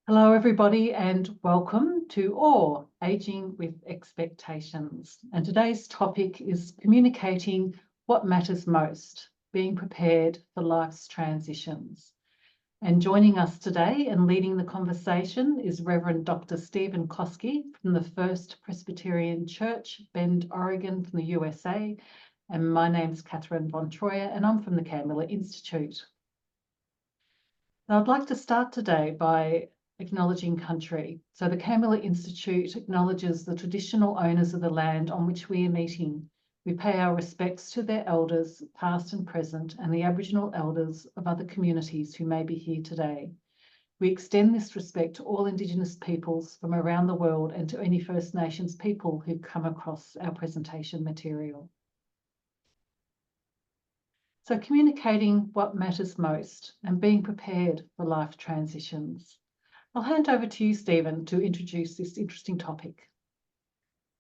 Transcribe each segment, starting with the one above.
Hello, everybody, and welcome to Aging with Expectations. And today's topic is communicating what matters most, being prepared for life's transitions. And joining us today and leading the conversation is Reverend Dr. Stephen Koski from the First Presbyterian Church, Bend, Oregon, from the USA. And my name's Kathryn von Treuer, and I'm from the Cairnmillar Institute. Now, I'd like to start today by acknowledging country. So the Cairnmillar Institute acknowledges the traditional owners of the land on which we are meeting. We pay our respects to their elders, past and present, and the Aboriginal elders of other communities who may be here today. We extend this respect to all Indigenous peoples from around the world and to any First Nations people who come across our presentation material. So communicating what matters most and being prepared for life transitions. I'll hand over to you, Stephen, to introduce this interesting topic.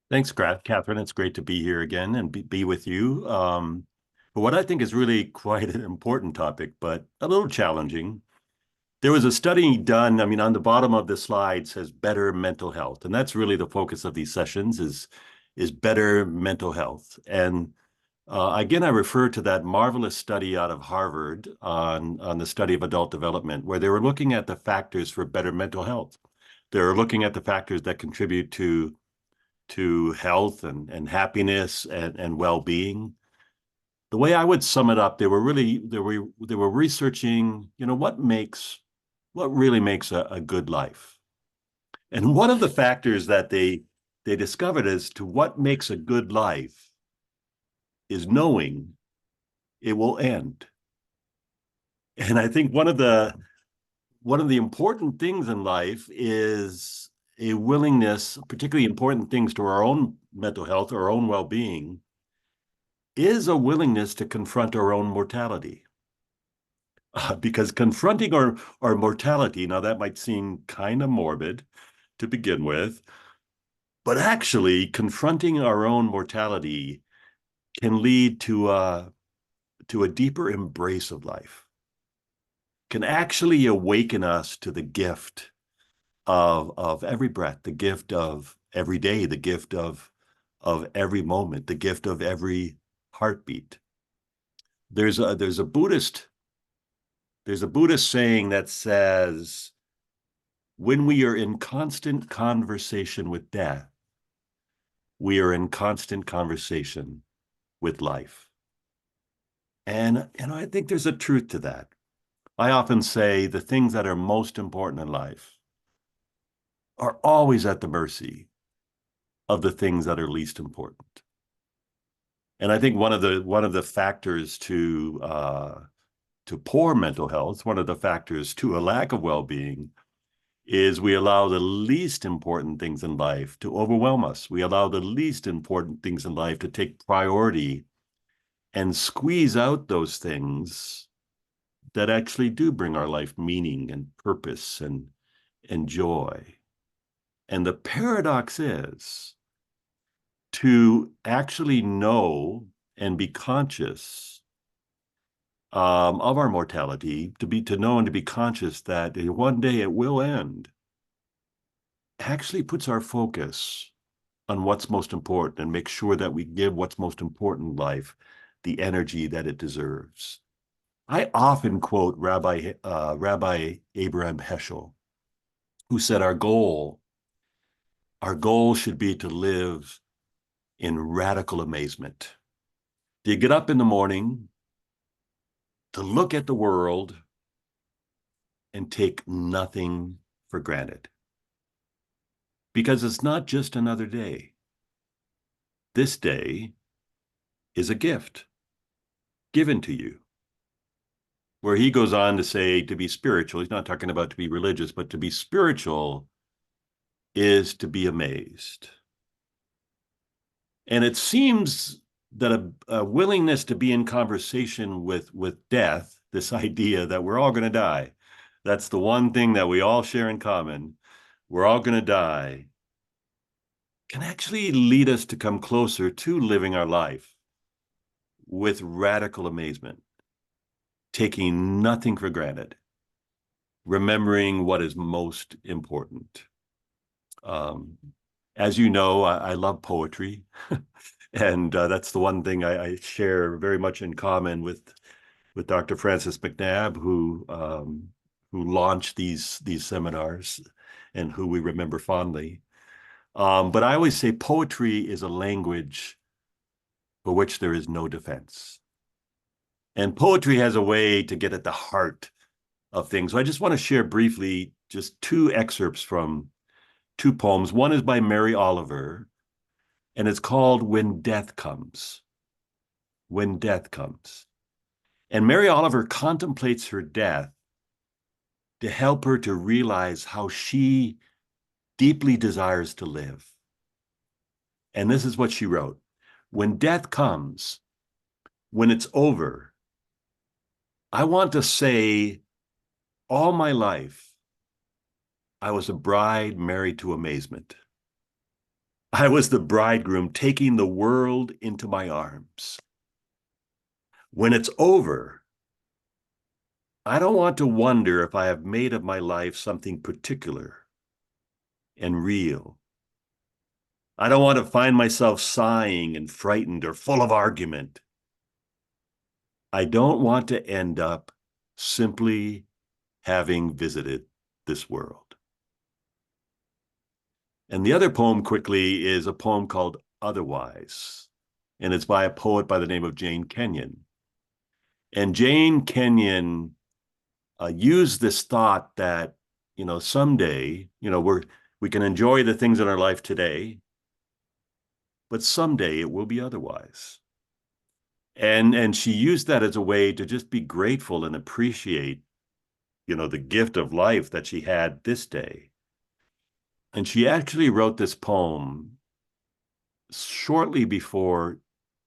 Thanks, Kathryn. It's great to be here again and be with you. But what I think is really quite an important topic, but a little challenging. There was a study done, on the bottom of the slide says better mental health. And that's really the focus of these sessions is better mental health. And again, I refer to that marvelous study out of Harvard on the study of adult development, where they were looking at the factors for better mental health. They were looking at the factors that contribute to health and happiness and well-being. The way I would sum it up, they were researching, what really makes a good life. And one of the factors that they discovered as to what makes a good life is knowing it will end. And I think one of the important things in life is a willingness, particularly important things to our own mental health, our own well-being, is a willingness to confront our own mortality. Because confronting our mortality, now that might seem kind of morbid to begin with, but actually confronting our own mortality can lead to a deeper embrace of life, can actually awaken us to the gift of every breath, the gift of every day, the gift of every moment, the gift of every heartbeat. There's a Buddhist saying that says, when we are in constant conversation with death, we are in constant conversation with life. And I think there's a truth to that. I often say the things that are most important in life are always at the mercy of the things that are least important. And I think one of the factors to poor mental health, one of the factors to a lack of well-being, is we allow the least important things in life to overwhelm us. We allow the least important things in life to take priority and squeeze out those things that actually do bring our life meaning and purpose and joy. And the paradox is to actually know and be conscious of our mortality, to know and to be conscious that one day it will end, actually puts our focus on what's most important and make sure that we give what's most important in life the energy that it deserves. I often quote Rabbi Abraham Heschel, who said our goal should be to live in radical amazement. Do you get up in the morning to look at the world and take nothing for granted? Because it's not just another day. This day is a gift given to you. Where he goes on to say to be spiritual, he's not talking about to be religious, but to be spiritual is to be amazed. And it seems that a willingness to be in conversation with death, this idea that we're all going to die, that's the one thing that we all share in common, we're all going to die, can actually lead us to come closer to living our life with radical amazement, taking nothing for granted. remembering what is most important. As you know, I love poetry, and that's the one thing I share very much in common with Dr. Francis Macnab, who launched these seminars and who we remember fondly. But I always say poetry is a language for which there is no defense. And poetry has a way to get at the heart of things. So I just want to share briefly just two excerpts from two poems. One is by Mary Oliver, and it's called When Death Comes. When Death Comes. And Mary Oliver contemplates her death to help her to realize how she deeply desires to live. And this is what she wrote. When death comes, when it's over, I want to say all my life, I was a bride married to amazement. I was the bridegroom taking the world into my arms. When it's over, I don't want to wonder if I have made of my life something particular and real. I don't want to find myself sighing and frightened or full of argument. I don't want to end up simply having visited this world. And the other poem quickly is a poem called Otherwise, and it's by a poet by the name of Jane Kenyon. And Jane Kenyon used this thought that, someday, we can enjoy the things in our life today, but someday it will be otherwise. And she used that as a way to just be grateful and appreciate, the gift of life that she had this day. And she actually wrote this poem shortly before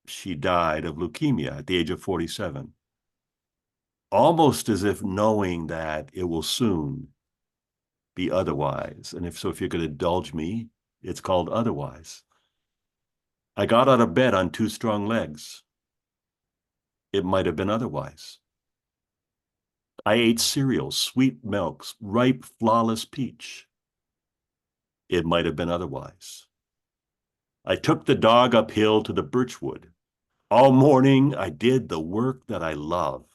she died of leukemia at the age of 47, almost as if knowing that it will soon be otherwise. And if you could indulge me, it's called Otherwise. I got out of bed on two strong legs. It might have been otherwise. I ate cereal, sweet milks, ripe, flawless peach. It might have been otherwise. I took the dog uphill to the birchwood. All morning, I did the work that I love.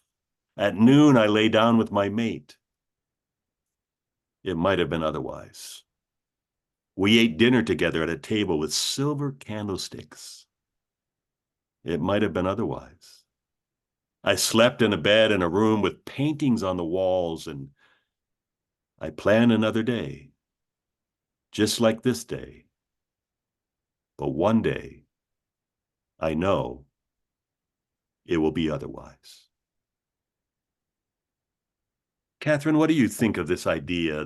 At noon, I lay down with my mate. It might have been otherwise. We ate dinner together at a table with silver candlesticks. It might have been otherwise. I slept in a bed in a room with paintings on the walls, and I planned another day, just like this day. But one day, I know it will be otherwise. Kathryn, what do you think of this idea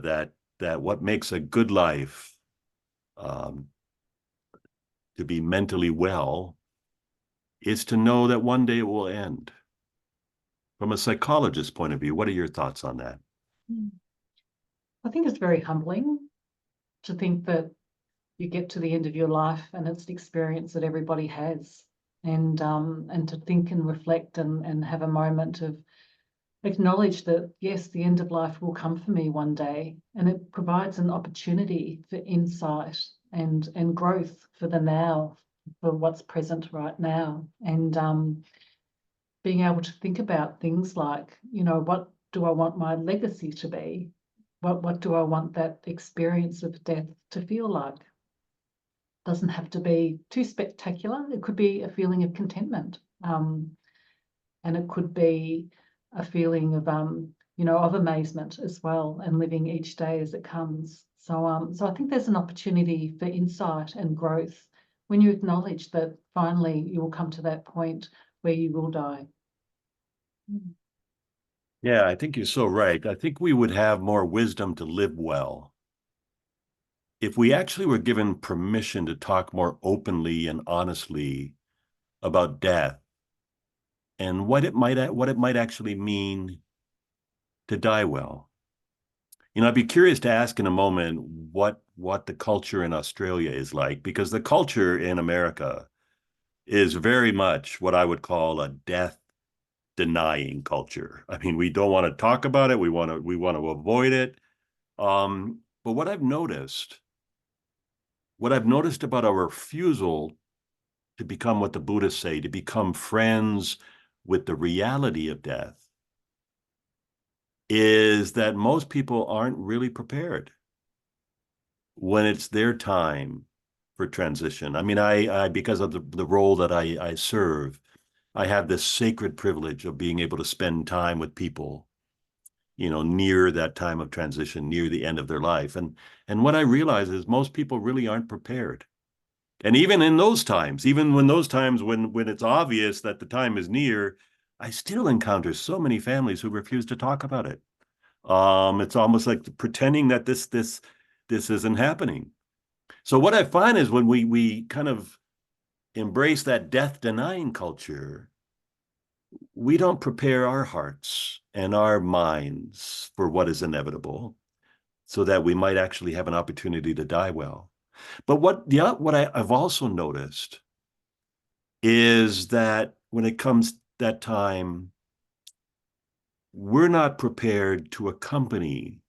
that what makes a good life, to be mentally well, is to know that one day it will end? From a psychologist's point of view, what are your thoughts on that? I think it's very humbling to think that you get to the end of your life and it's the experience that everybody has, and to think and reflect and have a moment of acknowledge that, yes, the end of life will come for me one day, and it provides an opportunity for insight and growth for the now, for what's present right now, and being able to think about things like, what do I want my legacy to be? What do I want that experience of death to feel like? Doesn't have to be too spectacular. It could be a feeling of contentment, and it could be a feeling of of amazement as well, and living each day as it comes. So I think there's an opportunity for insight and growth when you acknowledge that finally you will come to that point where you will die. Yeah, I think you're so right. I think we would have more wisdom to live well if we actually were given permission to talk more openly and honestly about death and what it might actually mean to die well. I'd be curious to ask in a moment what the culture in Australia is like, because the culture in America is very much what I would call a death denying culture. I mean, we don't want to talk about it. We want to avoid it. But what I've noticed about our refusal to become what the Buddhists say, to become friends with the reality of death, is that most people aren't really prepared when it's their time for transition. I mean, I because of the role that I serve, I have this sacred privilege of being able to spend time with people, near that time of transition, near the end of their life. And what I realize is most people really aren't prepared. And even in those times, even when it's obvious that the time is near, I still encounter so many families who refuse to talk about it. It's almost like pretending that this isn't happening. So what I find is when we kind of embrace that death denying culture, we don't prepare our hearts and our minds for what is inevitable, so that we might actually have an opportunity to die well. But what I've also noticed is that when it comes that time, we're not prepared to accompany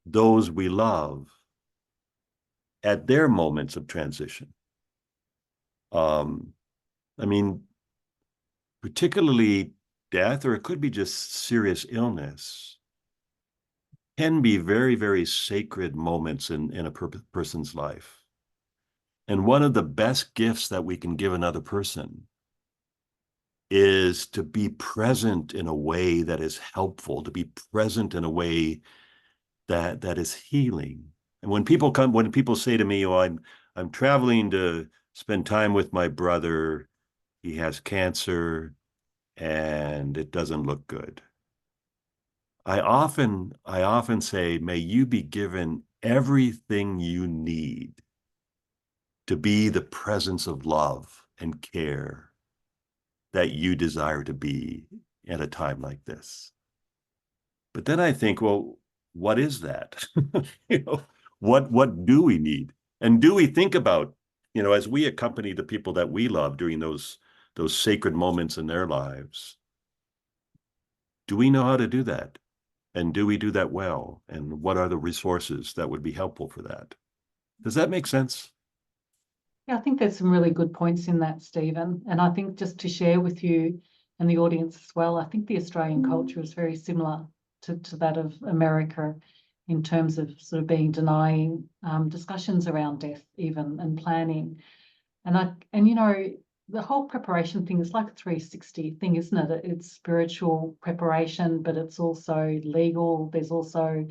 those we love at their moments of transition. I mean, particularly death, or it could be just serious illness, can be very, very sacred moments in a person's life. And one of the best gifts that we can give another person is to be present in a way that is helpful, to be present in a way that is healing. And when people say to me, "Oh, I'm traveling to spend time with my brother. He has cancer and it doesn't look good." I often say, may you be given everything you need to be the presence of love and care that you desire to be at a time like this. But then I think, well, what is that? What do we need? And do we think about, as we accompany the people that we love during those sacred moments in their lives, do we know how to do that? And do we do that well? And what are the resources that would be helpful for that? Does that make sense? Yeah, I think there's some really good points in that, Stephen. And I think just to share with you and the audience as well, I think the Australian culture is very similar to that of America in terms of sort of denying discussions around death even, and planning. And the whole preparation thing is like a 360 thing, isn't it? It's spiritual preparation, but it's also legal. There's also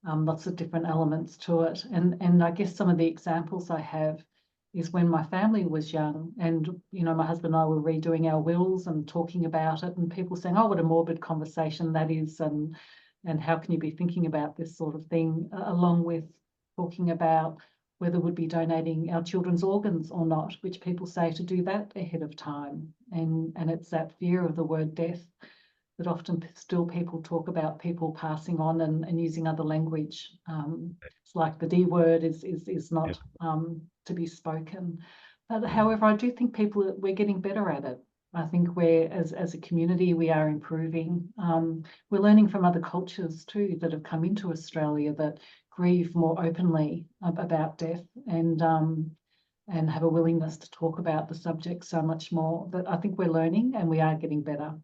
lots of different elements to it. And I guess some of the examples I have is when my family was young, and my husband and I were redoing our wills and talking about it, and people saying, "Oh, what a morbid conversation that is," and how can you be thinking about this sort of thing, along with talking about whether we'd be donating our children's organs or not, which people say to do that ahead of time. And it's that fear of the word death that often still people talk about people passing on and using other language. It's like the D word is not to be spoken. But however, I do think we're getting better at it. I think we're, as a community, we are improving. We're learning from other cultures too that have come into Australia that grieve more openly about death and have a willingness to talk about the subject so much more. But I think we're learning and we are getting better.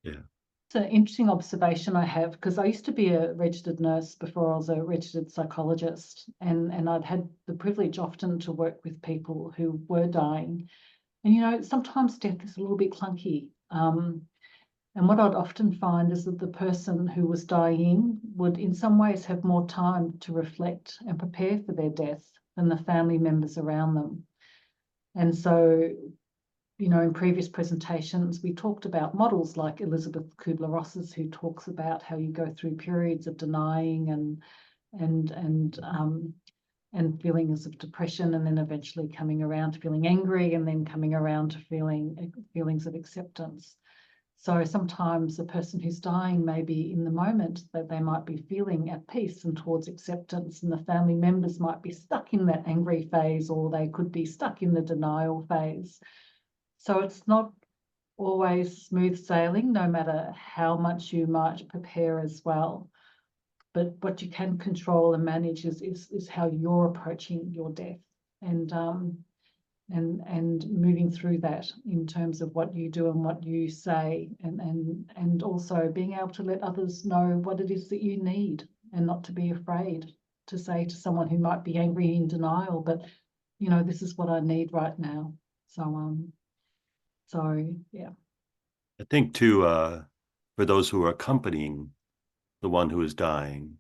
Yeah. It's an interesting observation I have, because I used to be a registered nurse before I was a registered psychologist, and I'd had the privilege often to work with people who were dying. And sometimes death is a little bit clunky. And what I'd often find is that the person who was dying would in some ways have more time to reflect and prepare for their death than the family members around them. And so, in previous presentations, we talked about models like Elizabeth Kubler-Ross's, who talks about how you go through periods of denying and feelings of depression, and then eventually coming around to feeling angry, and then coming around to feelings of acceptance. So sometimes the person who's dying may be in the moment that they might be feeling at peace and towards acceptance, and the family members might be stuck in that angry phase, or they could be stuck in the denial phase. So it's not always smooth sailing, no matter how much you might prepare as well. But what you can control and manage is how you're approaching your death, and moving through that in terms of what you do and what you say, and also being able to let others know what it is that you need, and not to be afraid to say to someone who might be angry in denial, but you know, this is what I need right now. So yeah. I think too, for those who are accompanying the one who is dying,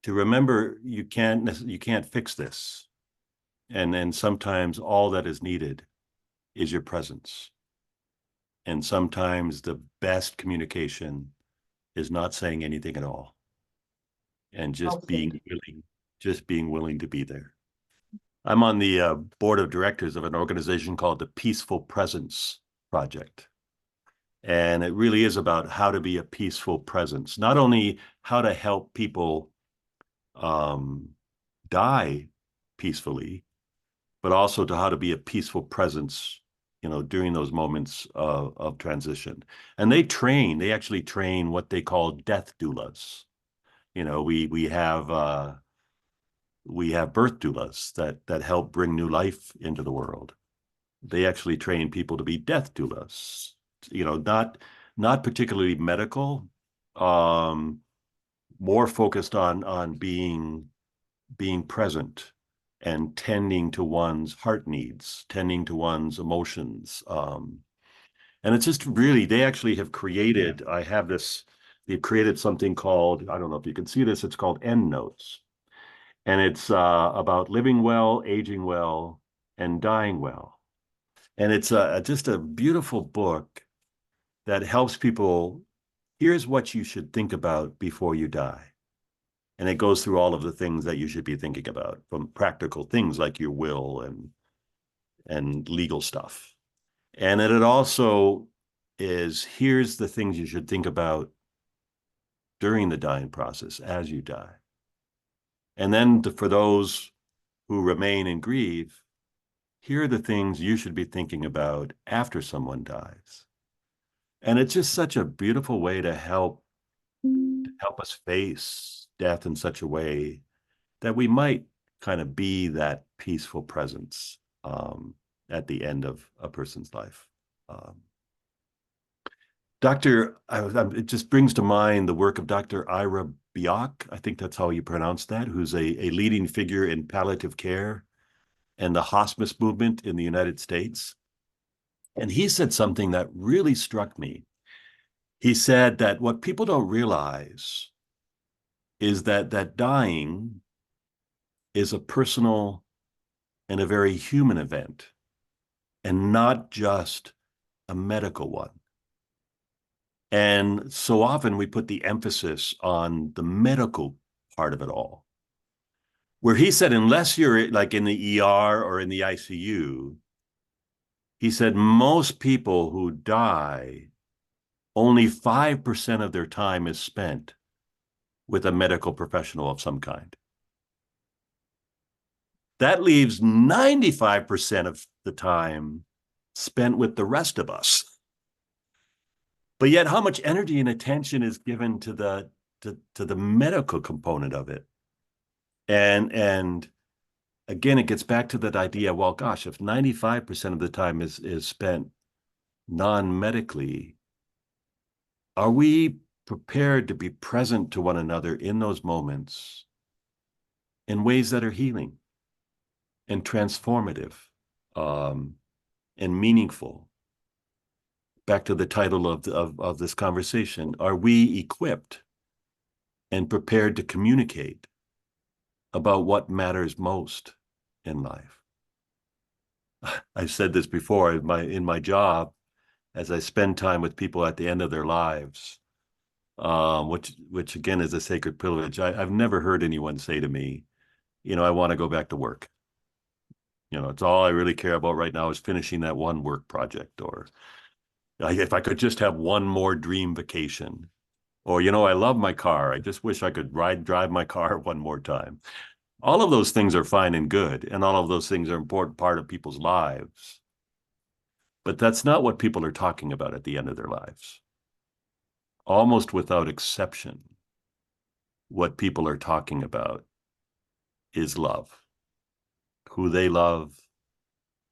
to remember you can't fix this, and sometimes all that is needed is your presence, and sometimes the best communication is not saying anything at all, and just being willing to be there. I'm on the board of directors of an organization called the Peaceful Presence Project. And it really is about how to be a peaceful presence, not only how to help people die peacefully, but also to how to be a peaceful presence, you know, during those moments of transition. And they actually train what they call death doulas. You know, we have birth doulas that help bring new life into the world. They actually train people to be death doulas, you know, not particularly medical, more focused on being present and tending to one's heart needs, tending to one's emotions. And it's just really, they actually have created, they've created something called, I don't know if you can see this, it's called End Notes. And it's about living well, aging well, and dying well. And it's just a beautiful book that helps people. Here's what you should think about before you die. And it goes through all of the things that you should be thinking about, from practical things like your will and legal stuff. And then it also is, here's the things you should think about during the dying process as you die. And then for those who remain in grief, here are the things you should be thinking about after someone dies. And it's just such a beautiful way to help us face death in such a way that we might kind of be that peaceful presence at the end of a person's life. It just brings to mind the work of Dr. Ira Byock, I think that's how you pronounce that, who's a leading figure in palliative care and the hospice movement in the United States. And he said something that really struck me. He said that what people don't realize is that dying is a personal and a very human event, and not just a medical one. And so often we put the emphasis on the medical part of it all, where he said, unless you're like in the ER or in the ICU, he said most people who die, only 5% of their time is spent with a medical professional of some kind. That leaves 95% of the time spent with the rest of us. But yet how much energy and attention is given to the medical component of it? And again, it gets back to that idea, well, gosh, if 95% of the time is spent non-medically, are we prepared to be present to one another in those moments in ways that are healing and transformative and meaningful? Back to the title of this conversation, are we equipped and prepared to communicate about what matters most in life? I've said this before in my job, as I spend time with people at the end of their lives, which again is a sacred privilege. I've never heard anyone say to me, you know, I want to go back to work. You know, it's all I really care about right now is finishing that one work project, or if I could just have one more dream vacation, or, you know, I love my car. I just wish I could drive my car one more time. All of those things are fine and good, and all of those things are an important part of people's lives. But that's not what people are talking about at the end of their lives. Almost without exception, what people are talking about is love. Who they love,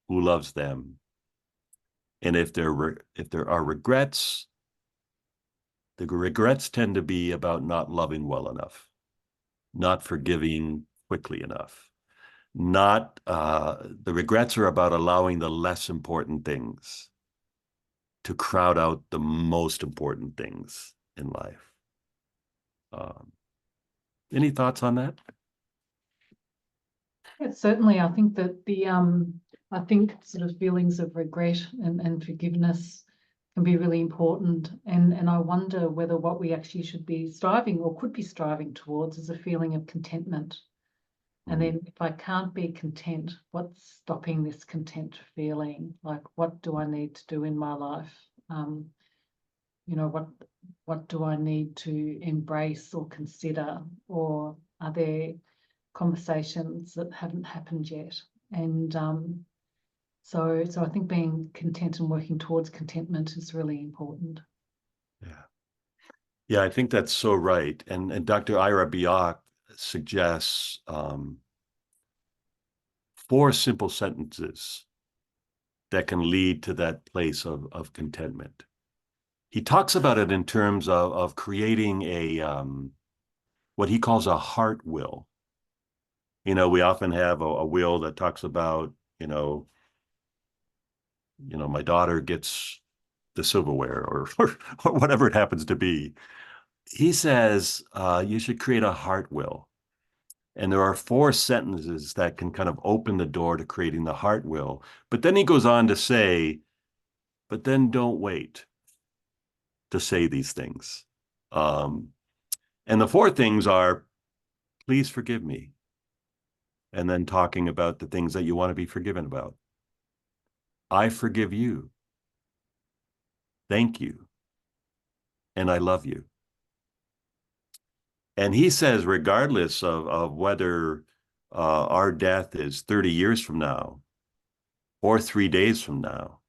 who loves them. And if there are regrets, the regrets tend to be about not loving well enough, not forgiving quickly enough. Not the regrets are about allowing the less important things to crowd out the most important things in life. Any thoughts on that? Yes, certainly. I think that I think sort of feelings of regret and forgiveness can be really important. And I wonder whether what we actually should be striving or could be striving towards is a feeling of contentment. And then if I can't be content, what's stopping this content feeling? Like, what do I need to do in my life? What do I need to embrace or consider? Or are there conversations that haven't happened yet? And so I think being content and working towards contentment is really important. Yeah, I think that's so right. And Dr. Ira Bioch suggests 4 simple sentences that can lead to that place of contentment. He talks about it in terms of creating a what he calls a heart will. We often have a will that talks about, my daughter gets the silverware or whatever it happens to be. He says you should create a heart will. And there are 4 sentences that can kind of open the door to creating the heart will. But then he goes on to say, but then don't wait to say these things. And the 4 things are, please forgive me. And then talking about the things that you want to be forgiven about. I forgive you. Thank you. And I love you. And he says, regardless of whether our death is 30 years from now or 3 days from now,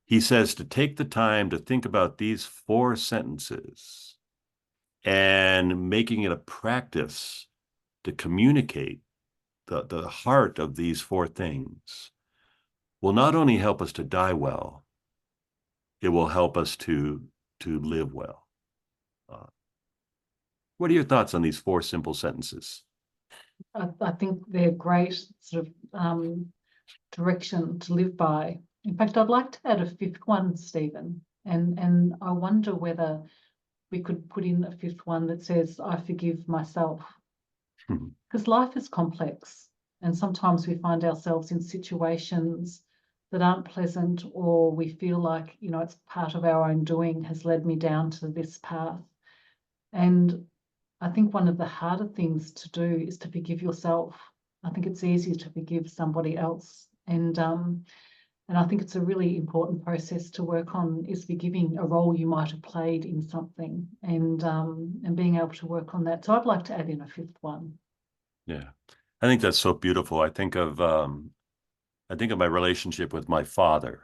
he says to take the time to think about these 4 sentences and making it a practice to communicate the heart of these 4 things will not only help us to die well, it will help us to live well. What are your thoughts on these 4 simple sentences? I think they're great sort of direction to live by. In fact, I'd like to add a 5th one, Stephen, and I wonder whether we could put in a 5th one that says, I forgive myself. Because life is complex, and sometimes we find ourselves in situations that aren't pleasant, or we feel like, it's part of our own doing has led me down to this path. And I think one of the harder things to do is to forgive yourself. I think it's easier to forgive somebody else. And I think it's a really important process to work on, is forgiving a role you might have played in something, and being able to work on that. So I'd like to add in a 5th one. Yeah, I think that's so beautiful. I think of my relationship with my father.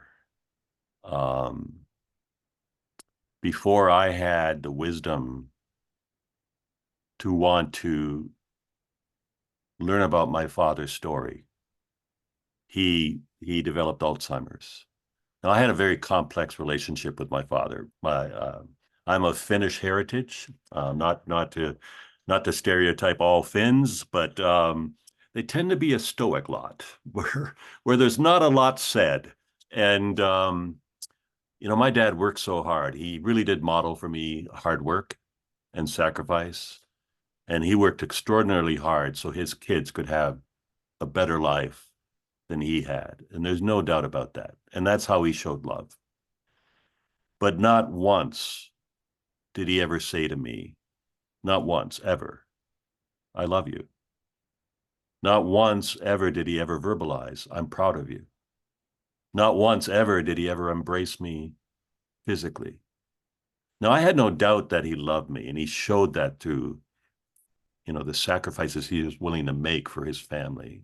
Before I had the wisdom to want to learn about my father's story, he developed Alzheimer's. Now, I had a very complex relationship with my father. I'm of Finnish heritage, not to stereotype all Finns, but they tend to be a stoic lot, where there's not a lot said. And my dad worked so hard. He really did model for me hard work and sacrifice. And he worked extraordinarily hard so his kids could have a better life than he had. And there's no doubt about that. And that's how he showed love. But not once did he ever say to me, not once, ever, I love you. Not once ever did he ever verbalize, I'm proud of you. Not once ever did he ever embrace me physically. Now, I had no doubt that he loved me, and he showed that through, the sacrifices he was willing to make for his family.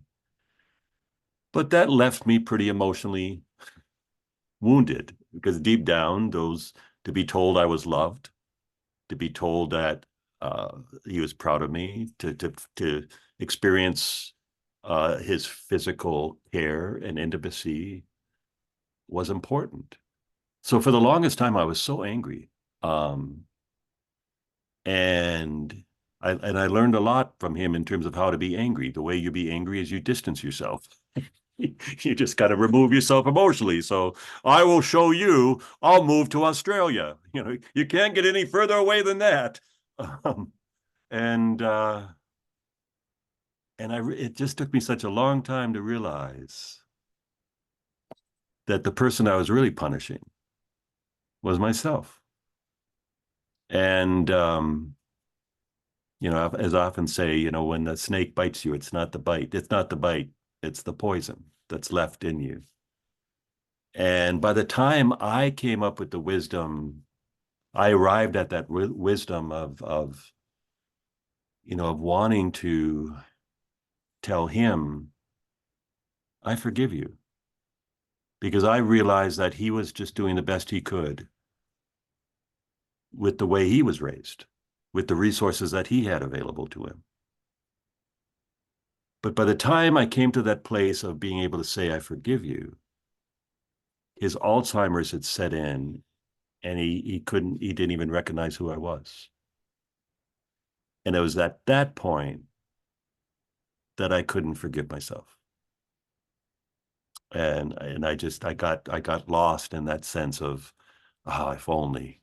But that left me pretty emotionally wounded, because deep down, to be told I was loved, to be told that he was proud of me, to experience his physical care and intimacy was important. So for the longest time, I was so angry. And I learned a lot from him in terms of how to be angry. The way you be angry is you distance yourself. You just got to remove yourself emotionally. So I will show you, I'll move to Australia. You can't get any further away than that. And it just took me such a long time to realize that the person I was really punishing was myself. And, as I often say, when the snake bites you, it's not the bite. It's not the bite. It's the poison that's left in you. And by the time I came up with the wisdom, I arrived at that wisdom of wanting to tell him, I forgive you. Because I realized that he was just doing the best he could with the way he was raised, with the resources that he had available to him. But by the time I came to that place of being able to say, I forgive you, his Alzheimer's had set in, and he didn't even recognize who I was. And it was at that point that I couldn't forgive myself. And I got lost in that sense of, if only.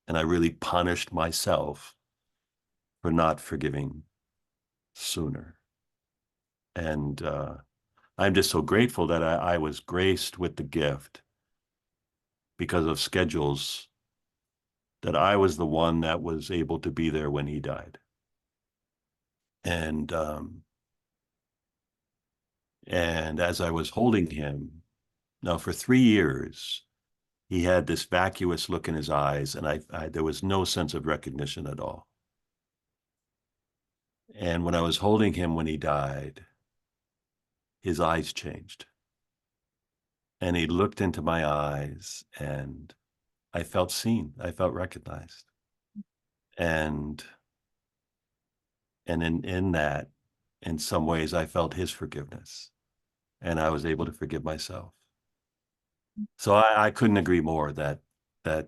And I really punished myself for not forgiving sooner. And I'm just so grateful that I was graced with the gift, because of schedules, that I was the one that was able to be there when he died. And as I was holding him, now for 3 years, he had this vacuous look in his eyes, and there was no sense of recognition at all. And when I was holding him when he died, his eyes changed. And he looked into my eyes, and I felt seen. I felt recognized. And in that, in some ways, I felt his forgiveness, and I was able to forgive myself. So I couldn't agree more that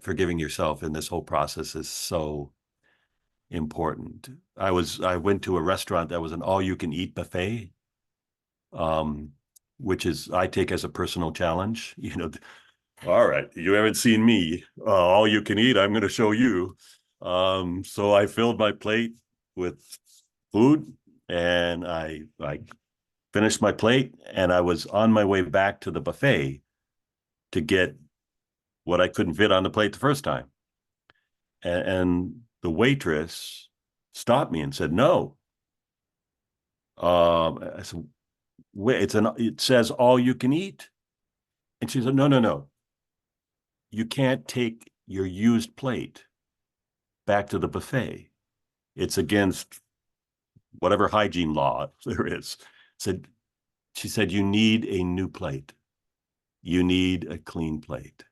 forgiving yourself in this whole process is so important. I went to a restaurant that was an all-you-can-eat buffet, which I take as a personal challenge. All right, you haven't seen me. All you can eat, I'm going to show you. So I filled my plate with food, and I finished my plate, and I was on my way back to the buffet to get what I couldn't fit on the plate the first time. And the waitress stopped me and said, no. I said, wait, it says all you can eat. And she said, no. You can't take your used plate back to the buffet. It's against whatever hygiene law there is. She said, you need a new plate. You need a clean plate.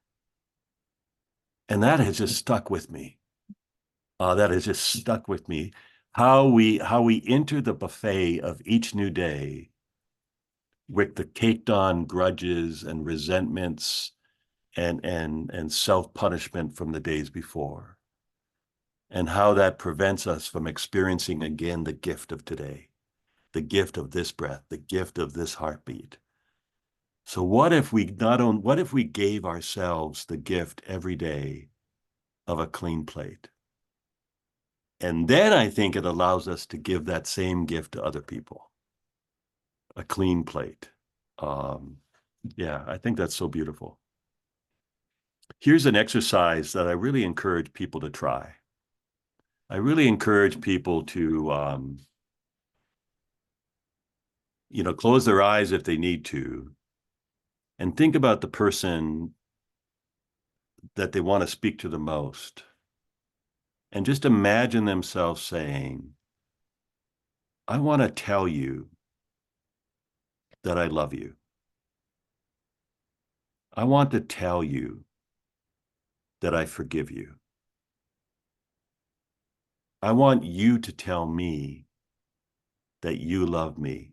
And that has just stuck with me. That has just stuck with me. How we enter the buffet of each new day with the caked on grudges and resentments and self-punishment from the days before, and how that prevents us from experiencing again the gift of today, the gift of this breath, the gift of this heartbeat. So what if we gave ourselves the gift every day of a clean plate? And then I think it allows us to give that same gift to other people, a clean plate. Yeah, I think that's so beautiful. Here's an exercise that I really encourage people to try. I really encourage people to, close their eyes if they need to, and think about the person that they want to speak to the most. And just imagine themselves saying, I want to tell you that I love you. I want to tell you that I forgive you. I want you to tell me that you love me.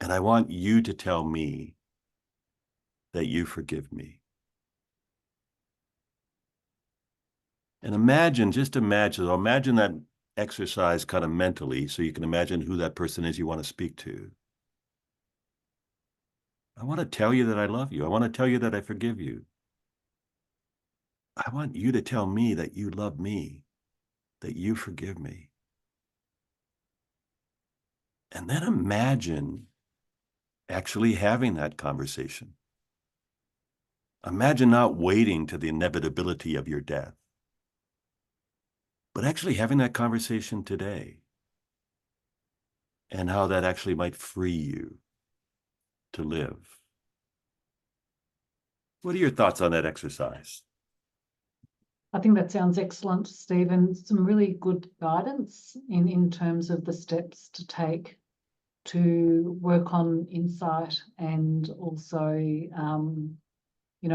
And I want you to tell me that you forgive me. And imagine that exercise kind of mentally, so you can imagine who that person is you want to speak to. I want to tell you that I love you. I want to tell you that I forgive you. I want you to tell me that you love me, that you forgive me. And then imagine actually having that conversation. Imagine not waiting to the inevitability of your death, but actually having that conversation today, and how that actually might free you to live. What are your thoughts on that exercise? I think that sounds excellent, Stephen. Some really good guidance in terms of the steps to take to work on insight, and also,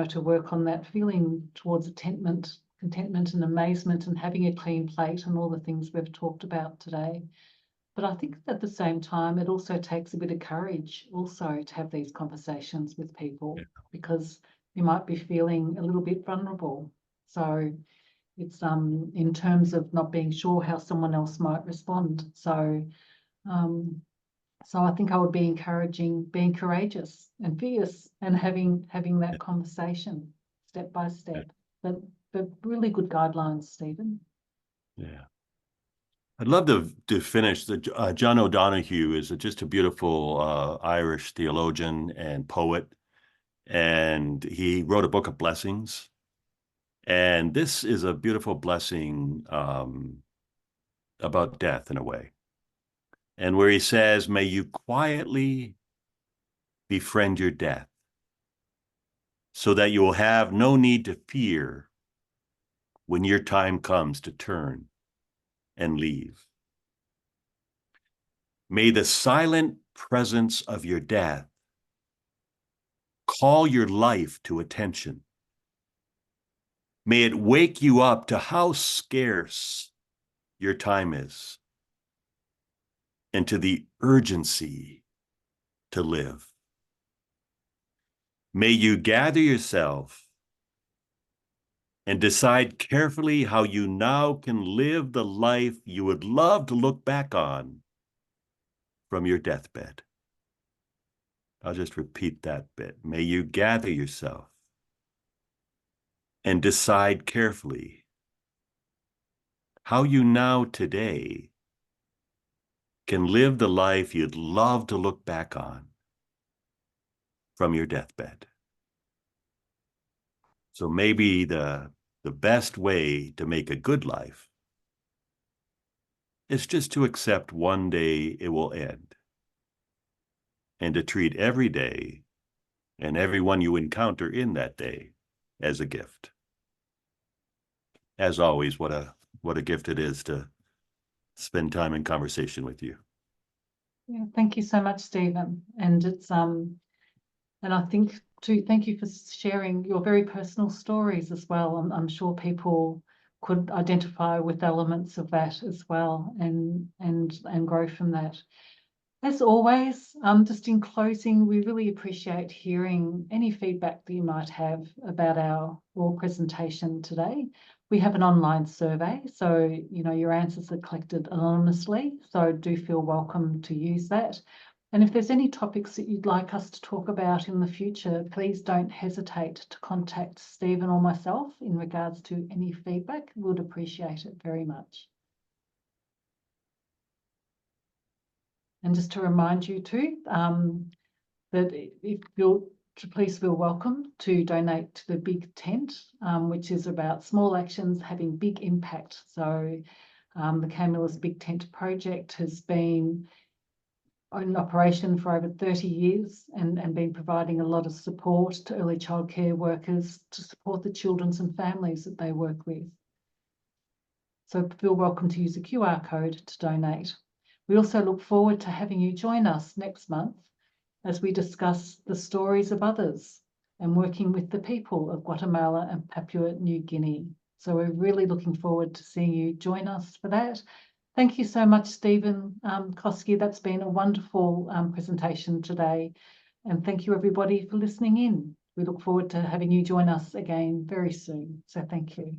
to work on that feeling towards contentment and amazement, and having a clean plate, and all the things we've talked about today. But I think at the same time, it also takes a bit of courage also to have these conversations with people, because you might be feeling a little bit vulnerable. So it's in terms of not being sure how someone else might respond. So I think I would be encouraging being courageous and fierce, and having that conversation step by step. But really good guidelines, Stephen. Yeah. I'd love to finish. John O'Donoghue is just a beautiful Irish theologian and poet, and he wrote a book of blessings. And this is a beautiful blessing about death in a way. And where he says, may you quietly befriend your death, so that you will have no need to fear when your time comes to turn and leave. May the silent presence of your death call your life to attention. May it wake you up to how scarce your time is, and to the urgency to live. May you gather yourself and decide carefully how you now can live the life you would love to look back on from your deathbed. I'll just repeat that bit. May you gather yourself and decide carefully how you now today can live the life you'd love to look back on from your deathbed. So maybe the best way to make a good life is just to accept one day it will end, and to treat every day and everyone you encounter in that day as a gift. As always, what a gift it is to spend time in conversation with you. Yeah, thank you so much, Stephen. And it's and I think too, thank you for sharing your very personal stories as well. I'm sure people could identify with elements of that as well, and grow from that. As always, just in closing, we really appreciate hearing any feedback that you might have about our oral presentation today. We have an online survey, so your answers are collected anonymously, so do feel welcome to use that. And if there's any topics that you'd like us to talk about in the future, please don't hesitate to contact Stephen or myself in regards to any feedback. We would appreciate it very much. And just to remind you too, that if you'll please feel welcome to donate to the Big Tent, which is about small actions having big impact. So the Cairnmillar's Big Tent project has been in operation for over 30 years and been providing a lot of support to early childcare workers to support the children and families that they work with. So feel welcome to use the QR code to donate. We also look forward to having you join us next month as we discuss the stories of others and working with the people of Guatemala and Papua New Guinea. So we're really looking forward to seeing you join us for that. Thank you so much, Stephen Koski. That's been a wonderful presentation today. And thank you, everybody, for listening in. We look forward to having you join us again very soon. So thank you.